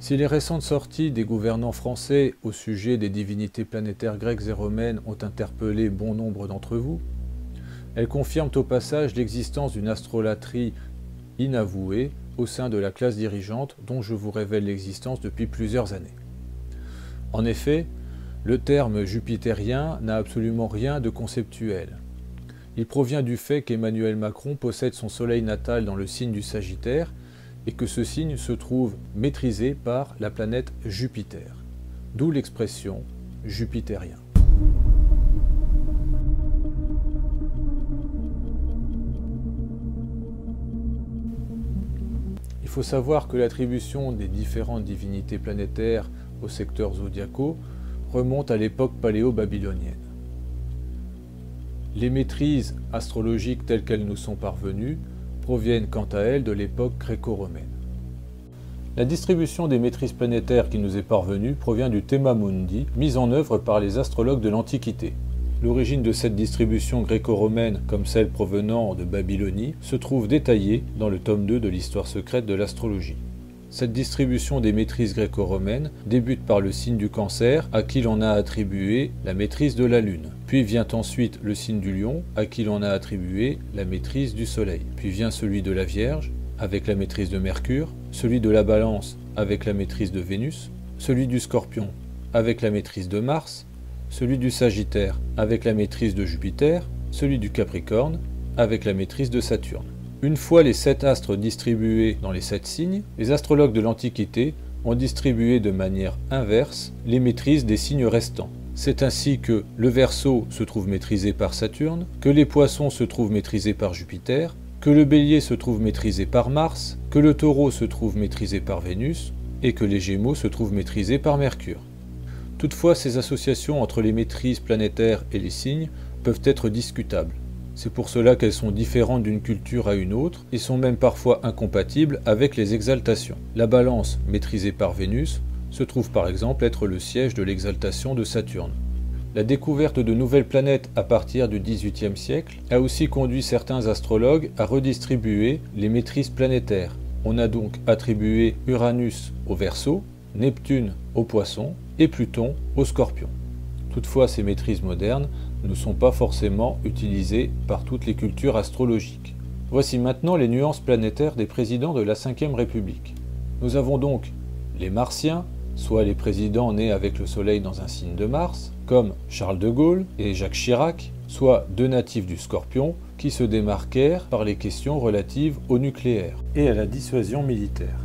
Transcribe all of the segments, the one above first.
Si les récentes sorties des gouvernants français au sujet des divinités planétaires grecques et romaines ont interpellé bon nombre d'entre vous, elles confirment au passage l'existence d'une astrolatrie inavouée au sein de la classe dirigeante dont je vous révèle l'existence depuis plusieurs années. En effet, le terme jupitérien n'a absolument rien de conceptuel. Il provient du fait qu'Emmanuel Macron possède son soleil natal dans le signe du Sagittaire et que ce signe se trouve maîtrisé par la planète Jupiter, d'où l'expression jupitérien. Il faut savoir que l'attribution des différentes divinités planétaires aux secteurs zodiacaux remonte à l'époque paléo-babylonienne. Les maîtrises astrologiques telles qu'elles nous sont parvenues proviennent quant à elles de l'époque gréco-romaine. La distribution des maîtrises planétaires qui nous est parvenue provient du Thema Mundi, mis en œuvre par les astrologues de l'Antiquité. L'origine de cette distribution gréco-romaine, comme celle provenant de Babylonie, se trouve détaillée dans le tome 2 de l'Histoire secrète de l'astrologie. Cette distribution des maîtrises gréco-romaines débute par le signe du Cancer, à qui l'on a attribué la maîtrise de la Lune. Puis vient ensuite le signe du Lion, à qui l'on a attribué la maîtrise du Soleil. Puis vient celui de la Vierge, avec la maîtrise de Mercure, celui de la Balance, avec la maîtrise de Vénus, celui du Scorpion, avec la maîtrise de Mars, celui du Sagittaire, avec la maîtrise de Jupiter, celui du Capricorne, avec la maîtrise de Saturne. Une fois les 7 astres distribués dans les 7 signes, les astrologues de l'Antiquité ont distribué de manière inverse les maîtrises des signes restants. C'est ainsi que le Verseau se trouve maîtrisé par Saturne, que les Poissons se trouvent maîtrisés par Jupiter, que le Bélier se trouve maîtrisé par Mars, que le Taureau se trouve maîtrisé par Vénus, et que les Gémeaux se trouvent maîtrisés par Mercure. Toutefois, ces associations entre les maîtrises planétaires et les signes peuvent être discutables. C'est pour cela qu'elles sont différentes d'une culture à une autre et sont même parfois incompatibles avec les exaltations. La Balance, maîtrisée par Vénus, se trouve par exemple être le siège de l'exaltation de Saturne. La découverte de nouvelles planètes à partir du XVIIIe siècle a aussi conduit certains astrologues à redistribuer les maîtrises planétaires. On a donc attribué Uranus au Verseau, Neptune au Poisson et Pluton au Scorpion. Toutefois, ces maîtrises modernes ne sont pas forcément utilisées par toutes les cultures astrologiques. Voici maintenant les nuances planétaires des présidents de la Ve République. Nous avons donc les Martiens, soit les présidents nés avec le Soleil dans un signe de Mars, comme Charles de Gaulle et Jacques Chirac, soit 2 natifs du Scorpion qui se démarquèrent par les questions relatives au nucléaire et à la dissuasion militaire.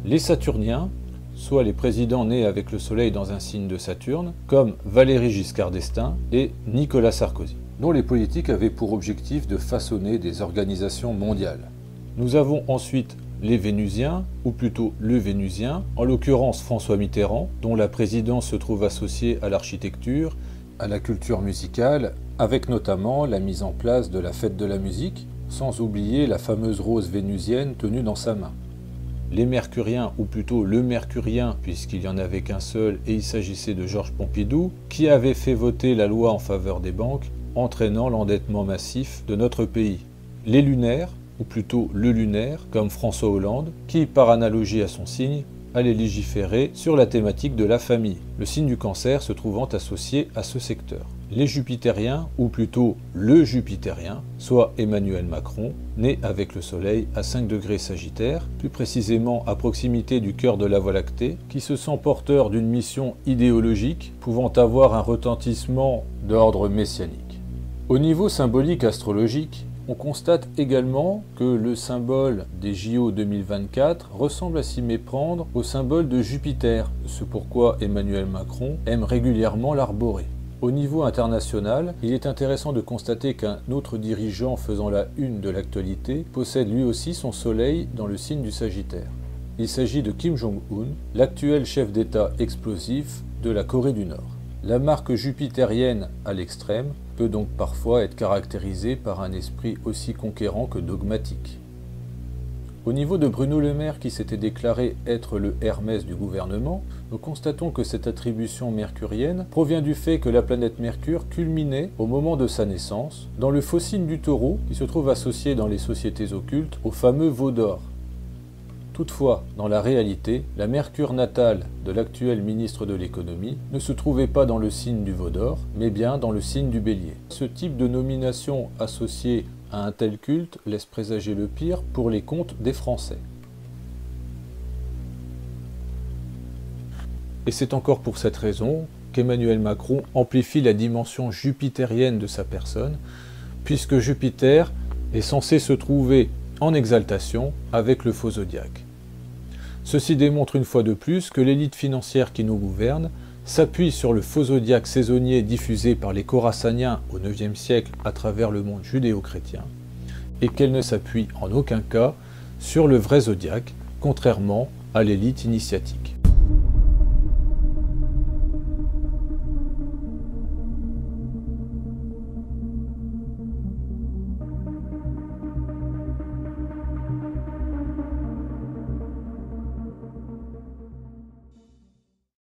Les Saturniens, soit les présidents nés avec le Soleil dans un signe de Saturne, comme Valéry Giscard d'Estaing et Nicolas Sarkozy, dont les politiques avaient pour objectif de façonner des organisations mondiales. Nous avons ensuite les Vénusiens, ou plutôt le Vénusien, en l'occurrence François Mitterrand, dont la présidence se trouve associée à l'architecture, à la culture musicale, avec notamment la mise en place de la fête de la musique, sans oublier la fameuse rose vénusienne tenue dans sa main. Les Mercuriens, ou plutôt le Mercurien, puisqu'il n'y en avait qu'un seul et il s'agissait de Georges Pompidou, qui avait fait voter la loi en faveur des banques, entraînant l'endettement massif de notre pays. Les Lunaires, ou plutôt le Lunaire, comme François Hollande, qui, par analogie à son signe, allait légiférer sur la thématique de la famille, le signe du Cancer se trouvant associé à ce secteur. Les Jupitériens, ou plutôt le Jupitérien, soit Emmanuel Macron, né avec le Soleil à 5 degrés Sagittaire, plus précisément à proximité du cœur de la Voie lactée, qui se sent porteur d'une mission idéologique pouvant avoir un retentissement d'ordre messianique. Au niveau symbolique astrologique, on constate également que le symbole des JO 2024 ressemble à s'y méprendre au symbole de Jupiter, ce pourquoi Emmanuel Macron aime régulièrement l'arborer. Au niveau international, il est intéressant de constater qu'un autre dirigeant faisant la une de l'actualité possède lui aussi son soleil dans le signe du Sagittaire. Il s'agit de Kim Jong-un, l'actuel chef d'État explosif de la Corée du Nord. La marque jupitérienne à l'extrême peut donc parfois être caractérisée par un esprit aussi conquérant que dogmatique. Au niveau de Bruno Le Maire qui s'était déclaré être le Hermès du gouvernement, nous constatons que cette attribution mercurienne provient du fait que la planète Mercure culminait au moment de sa naissance dans le faux signe du Taureau qui se trouve associé dans les sociétés occultes au fameux veau d'or. Toutefois, dans la réalité, la Mercure natale de l'actuel ministre de l'économie ne se trouvait pas dans le signe du Veau d'Or, mais bien dans le signe du Bélier. Ce type de nomination associée à un tel culte laisse présager le pire pour les comptes des Français. Et c'est encore pour cette raison qu'Emmanuel Macron amplifie la dimension jupitérienne de sa personne, puisque Jupiter est censé se trouver en exaltation avec le faux zodiaque. Ceci démontre une fois de plus que l'élite financière qui nous gouverne s'appuie sur le faux zodiaque saisonnier diffusé par les Khorassaniens au IXe siècle à travers le monde judéo-chrétien, et qu'elle ne s'appuie en aucun cas sur le vrai zodiaque, contrairement à l'élite initiatique.